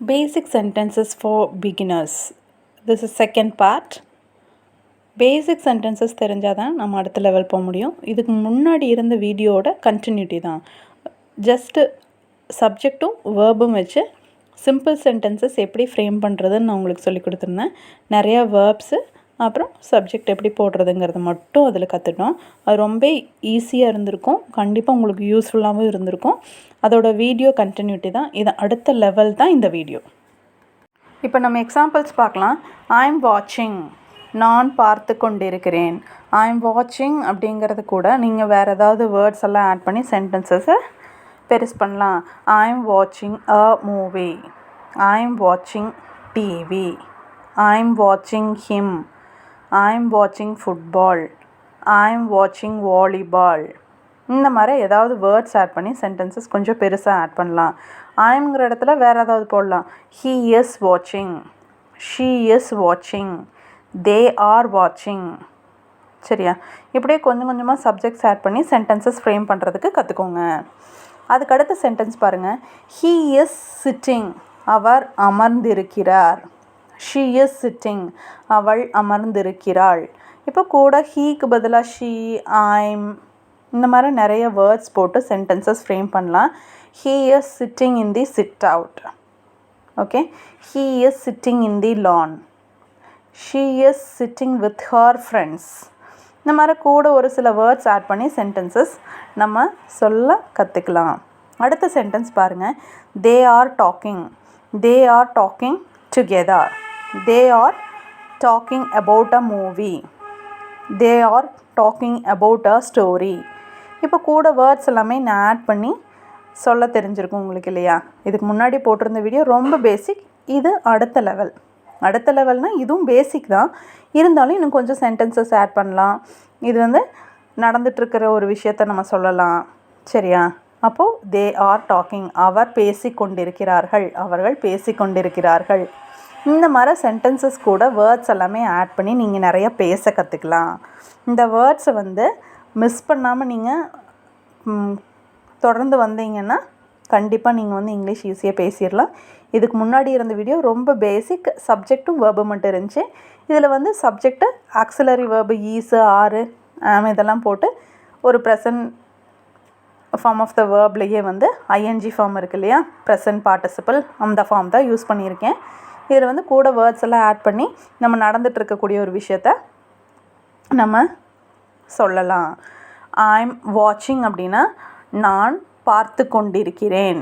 Basic sentences for beginners. This is second part. Basic sentences தெரிஞ்சால் தான் நம்ம அடுத்த லெவல் போக முடியும். இதுக்கு முன்னாடி இருந்த வீடியோவோட கண்டினியூட்டி தான். ஜஸ்ட்டு சப்ஜெக்டும் வேர்பும் வச்சு சிம்பிள் சென்டென்சஸ் எப்படி ஃப்ரேம் பண்ணுறதுன்னு நான் உங்களுக்கு சொல்லி கொடுத்துருந்தேன். நிறையா வேர்ப்ஸு அப்புறம் சப்ஜெக்ட் எப்படி போடுறதுங்கிறது மட்டும் அதில் கற்றுட்டோம். அது ரொம்ப ஈஸியாக இருந்திருக்கும், கண்டிப்பாக உங்களுக்கு யூஸ்ஃபுல்லாகவும் இருந்திருக்கும். அதோட வீடியோ கண்டினியூட்டி தான். இது அடுத்த லெவல் தான் இந்த வீடியோ. இப்போ நம்ம எக்ஸாம்பிள்ஸ் பார்க்கலாம். ஐ எம் வாட்சிங், நான் பார்த்து கொண்டிருக்கிறேன். ஐ எம் வாட்சிங் அப்படிங்கிறது கூட நீங்கள் வேறு ஏதாவது வேர்ட்ஸ் எல்லாம் ஆட் பண்ணி சென்டென்சஸை பெருசு பண்ணலாம். ஐ எம் வாட்சிங் அ மூவி, ஐ எம் வாட்சிங் டிவி, ஐ எம் வாட்சிங் ஹிம், ஐ எம் வாட்சிங் ஃபுட்பால், ஐ எம் வாட்சிங் வாலிபால். இந்த மாதிரி ஏதாவது வேர்ட்ஸ் ஆட் பண்ணி சென்டென்சஸ் கொஞ்சம் பெருசாக ஆட் பண்ணலாம். ஐம்ங்கிற இடத்துல வேறு ஏதாவது போடலாம். ஹீ இஸ் வாட்சிங், ஷீ இஸ் வாட்சிங், தே ஆர் வாட்சிங். சரியா? இப்படியே கொஞ்சம் கொஞ்சமாக சப்ஜெக்ட்ஸ் ஆட் பண்ணி சென்டென்சஸ் ஃப்ரேம் பண்ணுறதுக்கு கற்றுக்கோங்க. அதுக்கடுத்த சென்டென்ஸ் பாருங்கள். ஹீ இஸ் சிட்டிங், அவர் அமர்ந்திருக்கிறார். ஷீ இஸ் சிட்டிங், அவள் அமர்ந்திருக்கிறாள். இப்போ கூட ஹீக்கு பதிலாக ஷீ, ஐம், இந்த மாதிரி நிறைய வேர்ட்ஸ் போட்டு சென்டென்சஸ் ஃப்ரேம் பண்ணலாம். He is sitting in the sit out. Okay. He is sitting in the lawn. She is sitting with her friends. இந்த மாதிரி கூட ஒரு சில வேர்ட்ஸ் ஆட் பண்ணி சென்டென்சஸ் நம்ம சொல்ல கற்றுக்கலாம். அடுத்த சென்டென்ஸ் பாருங்கள். They are talking, they are talking together, they are talking about a movie, they are talking about a story. இப்போ கூட வேர்ட்ஸ் எல்லாமே நான் ஆட் பண்ணி சொல்ல தெரிஞ்சிருக்கும் உங்களுக்கு இல்லையா? இதுக்கு முன்னாடி போட்டிருந்த வீடியோ ரொம்ப பேசிக், இது அடுத்த லெவல். அடுத்த லெவல்னால் இதுவும் பேசிக் தான், இருந்தாலும் இன்னும் கொஞ்சம் சென்டென்சஸ் ஆட் பண்ணலாம். இது வந்து நடந்துகிட்ருக்கிற ஒரு விஷயத்த நம்ம சொல்லலாம். சரியா? அப்போது தே ஆர் டாக்கிங், அவர் பேசி கொண்டிருக்கிறார்கள், அவர்கள் பேசி கொண்டிருக்கிறார்கள். இந்த மாதிரி சென்டென்சஸ் கூட வேர்ட்ஸ் எல்லாமே ஆட் பண்ணி நீங்கள் நிறைய பேச கற்றுக்கலாம். இந்த வேர்ட்ஸை வந்து மிஸ் பண்ணாமல் நீங்கள் தொடர்ந்து வந்தீங்கன்னா கண்டிப்பாக நீங்கள் வந்து இங்கிலீஷ் ஈஸியாக பேசிடலாம். இதுக்கு முன்னாடி இருந்த வீடியோ ரொம்ப பேசிக், சப்ஜெக்டும் வேர்பு மட்டும் இருந்துச்சு. இதில் வந்து சப்ஜெக்ட்டு ஆக்சிலரி வேர்பு ஈஸு, ஆறு, இதெல்லாம் போட்டு ஒரு ப்ரெசன்ட் ஃபார்ம் ஆஃப் த வேர்ப்லேயே வந்து ஐஎன்ஜி ஃபார்ம் இருக்குது இல்லையா, ப்ரெசன்ட் பார்ட்டிசிபிள், அந்த ஃபார்ம் தான் யூஸ் பண்ணியிருக்கேன். இதில் வந்து கூட வேர்ட்ஸ் எல்லாம் ஆட் பண்ணி நம்ம நடந்துகிட்டு இருக்கக்கூடிய ஒரு விஷயத்த நம்ம சொல்லலாம். ஐம் வாட்சிங் அப்படின்னா நான் பார்த்து கொண்டிருக்கிறேன்.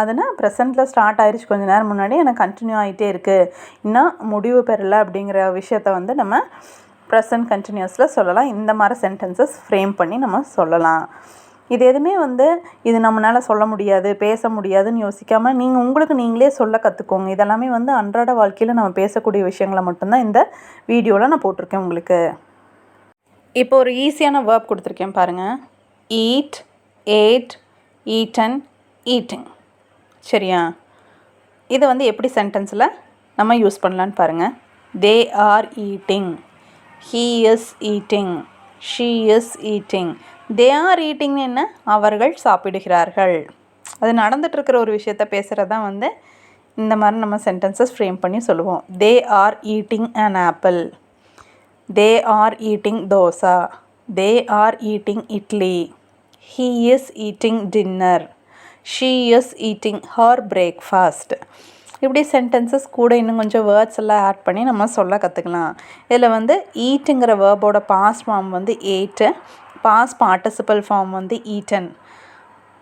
அதுனா ப்ரெசண்ட்டில் ஸ்டார்ட் ஆயிடுச்சு கொஞ்சம் நேரம் முன்னாடி, எனக்கு கண்டினியூ ஆகிட்டே இருக்குது, இன்னும் முடிவு பெறலை அப்படிங்கிற விஷயத்த வந்து நம்ம ப்ரெசன்ட் கண்டினியூஸில் சொல்லலாம். இந்த மாதிரி சென்டென்சஸ் ஃப்ரேம் பண்ணி நம்ம சொல்லலாம். இது எதுவுமே வந்து இது நம்மளால் சொல்ல முடியாது, பேச முடியாதுன்னு யோசிக்காமல் நீங்கள் உங்களுக்கு நீங்களே சொல்ல கற்றுக்கோங்க. இதெல்லாமே வந்து அன்றாட வாழ்க்கையில் நம்ம பேசக்கூடிய விஷயங்களை மட்டும்தான் இந்த வீடியோவில் நான் போட்டிருக்கேன் உங்களுக்கு. இப்போ ஒரு ஈஸியான வேர்ப் கொடுத்துருக்கேன் பாருங்கள். Eat, ate, eaten, eating. சரியா? இதை வந்து எப்படி சென்டென்ஸில் நம்ம யூஸ் பண்ணலான்னு பாருங்கள். They are eating, he is eating, she is eating. They are ஈட்டிங்னு என்ன? அவர்கள் சாப்பிடுகிறார்கள். அது நடந்துகிட்ருக்கிற ஒரு விஷயத்த பேசுகிறது தான் வந்து இந்த மாதிரி நம்ம சென்டென்சஸ் ஃப்ரேம் பண்ணி சொல்லுவோம். தே are eating an apple, they are eating dosa, they are eating idli, he is eating dinner, she is eating her breakfast. இப்படி சென்டென்சஸ் கூட இன்னும் கொஞ்சம் வேர்ட்ஸ் எல்லாம் ஆட் பண்ணி நம்ம சொல்ல கற்றுக்கலாம். இதில் வந்து ஈட்டுங்கிற வேர்போட பாஸ்ட் ஃபார்ம் வந்து ஏட்டு, பாஸ்ட் பார்ட்டிசிபல் ஃபார்ம் வந்து eaten,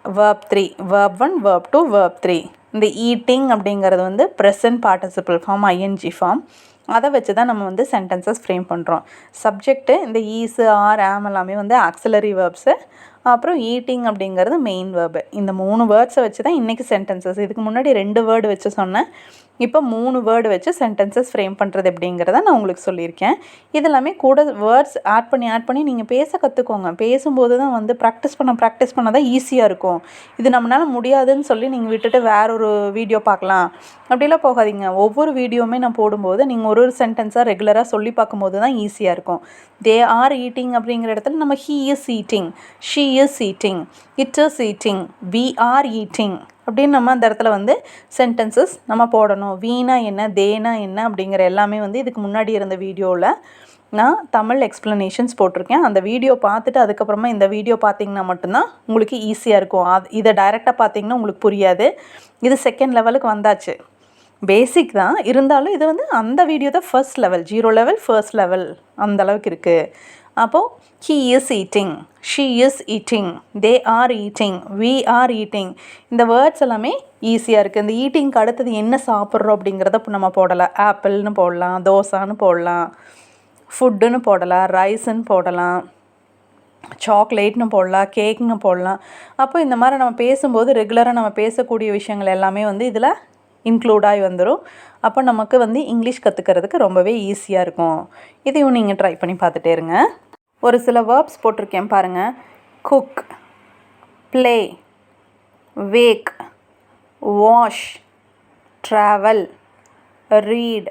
verb 3, verb 1, verb 2, verb 3. இந்த ஈட்டிங் அப்படிங்கிறது வந்து present participle form, I N G form. அதை வச்சு தான் நம்ம வந்து சென்டென்சஸ் ஃப்ரேம் பண்ணுறோம். சப்ஜெக்ட்டு இந்த ஈஸு, ஆர், ஆம் எல்லாமே வந்து ஆக்சிலரி வேர்ப்ஸு, அப்புறம் ஈட்டிங் அப்படிங்கிறது மெயின் வேர்பு. இந்த 3 வேர்ட்ஸை வச்சு தான் இன்றைக்கி சென்டென்சஸ். இதுக்கு முன்னாடி 2 வேர்டு வச்சு சொன்னேன், இப்போ 3 வேர்டு வச்சு சென்டென்சஸ் ஃப்ரேம் பண்ணுறது எப்படிங்கிறத நான் உங்களுக்கு சொல்லியிருக்கேன். இதெல்லாமே கூட வேர்ட்ஸ் ஆட் பண்ணி நீங்கள் பேச கற்றுக்கோங்க. பேசும்போது தான் வந்து ப்ராக்டிஸ் பண்ண தான் ஈஸியாக இருக்கும். இது நம்மளால் முடியாதுன்னு சொல்லி நீங்கள் விட்டுட்டு வேற ஒரு வீடியோ பார்க்கலாம் அப்படிலாம் போகாதீங்க. ஒவ்வொரு வீடியோவுமே நான் போடும்போது நீங்கள் ஒரு சென்டென்ஸாக ரெகுலராக சொல்லி பார்க்கும்போது தான் ஈஸியாக இருக்கும். தே ஆர் ஈட்டிங் அப்படிங்கிற இடத்துல நம்ம he is eating, she is eating, it is eating, we are eating, அப்படின்னு நம்ம அந்த இடத்துல வந்து சென்டென்சஸ் நம்ம போடணும். வீணா என்ன, தேனா என்ன அப்படிங்கிற எல்லாமே வந்து இதுக்கு முன்னாடி இருந்த வீடியோவில் நான் தமிழ் எக்ஸ்ப்ளனேஷன்ஸ் போட்டிருக்கேன். அந்த வீடியோ பார்த்துட்டு அதுக்கப்புறமா இந்த வீடியோ பார்த்தீங்கன்னா மட்டும்தான் உங்களுக்கு ஈஸியாக இருக்கும். இதை டைரெக்டாக பார்த்தீங்கன்னா உங்களுக்கு புரியாது. இது செகண்ட் லெவலுக்கு வந்தாச்சு. பேசிக் தான், இருந்தாலும் இது வந்து அந்த வீடியோ தான் first level, 0 level first level அந்த அளவுக்கு இருக்குது. அப்போது he is eating, she is eating, they are eating, we are eating. இந்த வேர்ட்ஸ் எல்லாமே ஈஸியாக இருக்குது. இந்த ஈட்டிங்க்கு அடுத்தது என்ன சாப்பிட்றோம் அப்படிங்கிறத நம்ம போடலாம். ஆப்பிள்னு போடலாம், தோசான்னு போடலாம், ஃபுட்டுன்னு போடலாம், ரைஸுன்னு போடலாம், சாக்லேட்னு போடலாம், கேக்னு போடலாம். அப்போ இந்த மாதிரி நம்ம பேசும்போது ரெகுலராக நம்ம பேசக்கூடிய விஷயங்கள் எல்லாமே வந்து இதில் இன்க்ளூடாகி வந்துடும். அப்போ நமக்கு வந்து இங்கிலீஷ் கற்றுக்கிறதுக்கு ரொம்பவே ஈஸியாக இருக்கும். இதையும் நீங்கள் ட்ரை பண்ணி பார்த்துட்டே இருங்க. ஒரு சில வேர்ப்ஸ் போட்டிருக்கேன் பாருங்கள். Cook, play, wake, wash, travel, read,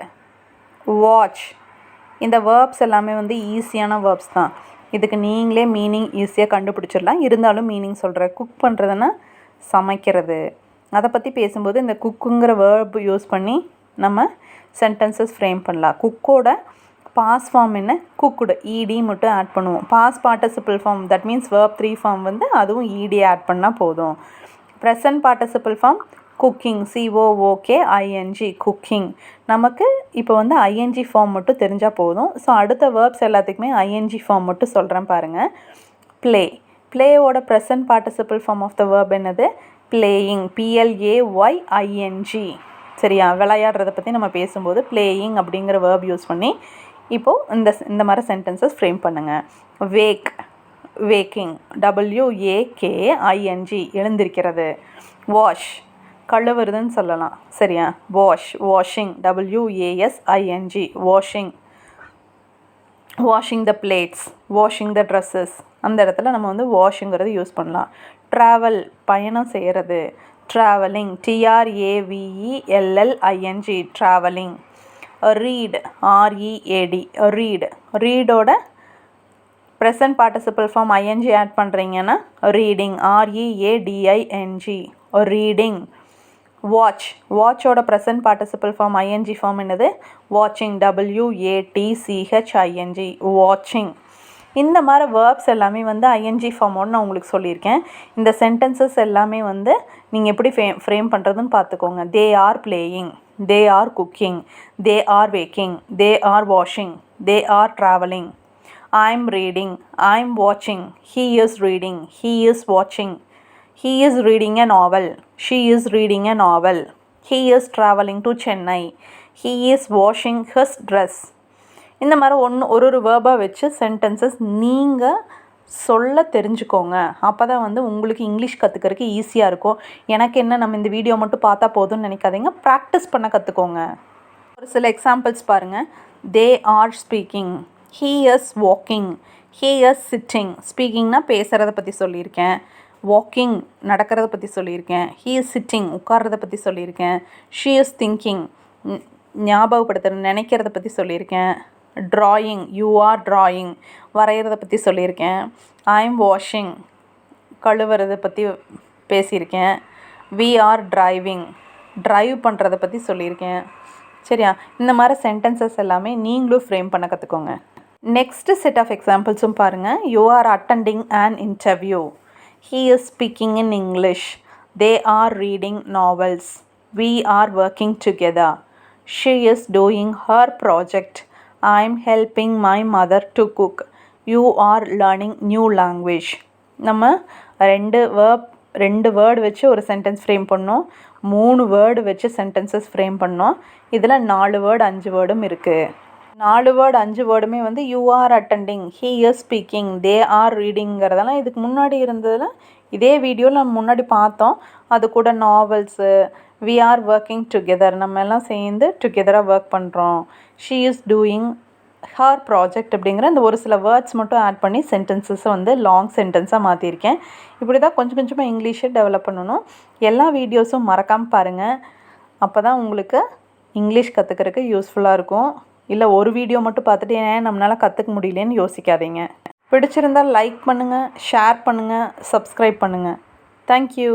watch. இந்த வேர்ப்ஸ் எல்லாமே வந்து ஈஸியான வேர்ப்ஸ் தான். இதுக்கு நீங்களே மீனிங் ஈஸியாக கண்டுபிடிச்சிடலாம். இருந்தாலும் மீனிங் சொல்கிறேன். குக் பண்ணுறதுன்னா சமைக்கிறது. அதை பற்றி பேசும்போது இந்த குக்குங்கிற வேர்ப் யூஸ் பண்ணி நம்ம சென்டென்சஸ் ஃப்ரேம் பண்ணலாம். குக்கோட பாஸ் ஃபார்ம் என்ன, குக்குடு, இடி மட்டும் ஆட் பண்ணுவோம். Past participle form, that means verb 3 form வந்து அதுவும் இடி ஆட் பண்ணால் போதும். Present participle form cooking, COOKING, cooking. நமக்கு இப்போ வந்து ஐஎன்ஜி ஃபார்ம் மட்டும் தெரிஞ்சால் போதும். ஸோ அடுத்த வேர்ப்ஸ் எல்லாத்துக்குமே ஐஎன்ஜி ஃபார்ம் மட்டும் சொல்கிறேன் பாருங்கள். Play, ப்ளேயோட present participle form of the verb என்னது, பிளேயிங், PLAYING. சரியா, விளையாடுறத பற்றி நம்ம பேசும்போது பிளேயிங் அப்படிங்கிற வேர்ப் யூஸ் பண்ணி இப்போது இந்த மாதிரி சென்டென்சஸ் ஃப்ரேம் பண்ணுங்கள். வேக், வேக்கிங், WAKING, எழுந்திருக்கிறது. வாஷ், கழுவுறதுன்னு சொல்லலாம். சரியா, wash, washing, WASING, washing. Washing the plates, washing the dresses, அந்த இடத்துல நம்ம வந்து வாஷுங்கிறது யூஸ் பண்ணலாம். ட்ராவல், பயணம் செய்கிறது. Travelling, TRAVELLING, travelling. Read, READ, read. ரீடோட present participle form ING add பண்ணுறீங்கன்னா reading, READING, reading. Watch, வாட்சோட present participle form ING form என்னது, வாட்சிங், WATCHING, வாட்சிங். இந்த மாதிரி வேர்ப்ஸ் எல்லாமே வந்து ஐஎன்ஜி ஃபார்மோடு நான் உங்களுக்கு சொல்லியிருக்கேன். இந்த சென்டென்சஸ் எல்லாமே வந்து நீங்கள் எப்படி ஃப்ரேம் பண்ணுறதுன்னு பார்த்துக்கோங்க. They are playing, they are cooking, they are waking, they are washing, they are travelling. I am reading, I am வாட்சிங், he is reading, he is வாட்சிங், he is reading a novel, she is reading a novel, he is travelling to Chennai, he is washing his dress. இந்த மாதிரி ஒரு வேர்பாக வச்சு sentences நீங்கள் சொல்ல தெரிஞ்சுக்கோங்க. அப்போ தான் வந்து உங்களுக்கு இங்கிலீஷ் கற்றுக்கிறதுக்கு ஈஸியாக இருக்கும். எனக்கு என்ன, நம்ம இந்த வீடியோ மட்டும் பார்த்தா போதும்னு நினைக்காதீங்க, ப்ராக்டிஸ் பண்ண கற்றுக்கோங்க. ஒரு சில எக்ஸாம்பிள்ஸ் பாருங்கள். They are speaking, he is walking, he is sitting. ஸ்பீக்கிங்னா பேசுகிறத பற்றி சொல்லியிருக்கேன். வாக்கிங், நடக்கிறத பற்றி சொல்லியிருக்கேன். ஹீ இஸ் சிட்டிங், உட்கார்றத பற்றி சொல்லியிருக்கேன். ஷீ இஸ் திங்கிங், ஞாபகப்படுத்துகிற நினைக்கிறத பற்றி சொல்லியிருக்கேன். ட்ராயிங், யூ ஆர் ட்ராயிங், வரைகிறத பற்றி சொல்லியிருக்கேன். ஐ எம் வாஷிங், கழுவுறதை பற்றி பேசியிருக்கேன். வி ஆர் டிரைவிங், ட்ரைவ் பண்ணுறதை பற்றி சொல்லியிருக்கேன். சரியா, இந்த மாதிரி சென்டென்சஸ் எல்லாமே நீங்களும் ஃப்ரேம் பண்ண கற்றுக்கோங்க. நெக்ஸ்ட்டு செட் ஆஃப் எக்ஸாம்பிள்ஸும் பாருங்கள். You are attending an interview, he is speaking in English, they are reading novels, we are working together, she is doing her project, I am helping my mother to cook, you are learning new language. நம்ம ரெண்டு word வச்சு ஒரு sentence frame பண்ணோம், 3 word வச்சு sentences frame பண்ணோம். இதில் 4 word 5 வேர்டும் இருக்குது. 4 word 5 வேர்டுமே வந்து you are attending, he is speaking, they are ரீடிங்கிறதெல்லாம் இதுக்கு முன்னாடி இருந்ததில் இதே வீடியோவில் நம்ம முன்னாடி பார்த்தோம். அது கூட novels, we are working together, நம்ம எல்லாம் சேர்ந்து டுகெதராக ஒர்க் பண்ணுறோம். She is doing her project அப்படிங்கிற இந்த ஒரு சில வேர்ட்ஸ் மட்டும் ஆட் பண்ணி சென்டென்சஸை வந்து லாங் சென்டென்ஸாக மாற்றிருக்கேன். இப்படி தான் கொஞ்சம் கொஞ்சமாக இங்கிலீஷை டெவலப் பண்ணணும். எல்லா வீடியோஸும் மறக்காமல் பாருங்கள். அப்போ தான் உங்களுக்கு இங்கிலீஷ் கற்றுக்கிறதுக்கு யூஸ்ஃபுல்லாக இருக்கும். இல்லை ஒரு வீடியோ மட்டும் பார்த்துட்டு ஏன் நம்மளால் கற்றுக்க முடியலன்னு யோசிக்காதீங்க. பிடிச்சிருந்தால் லைக் பண்ணுங்கள், ஷேர் பண்ணுங்கள், சப்ஸ்கிரைப் பண்ணுங்கள். தேங்க்யூ.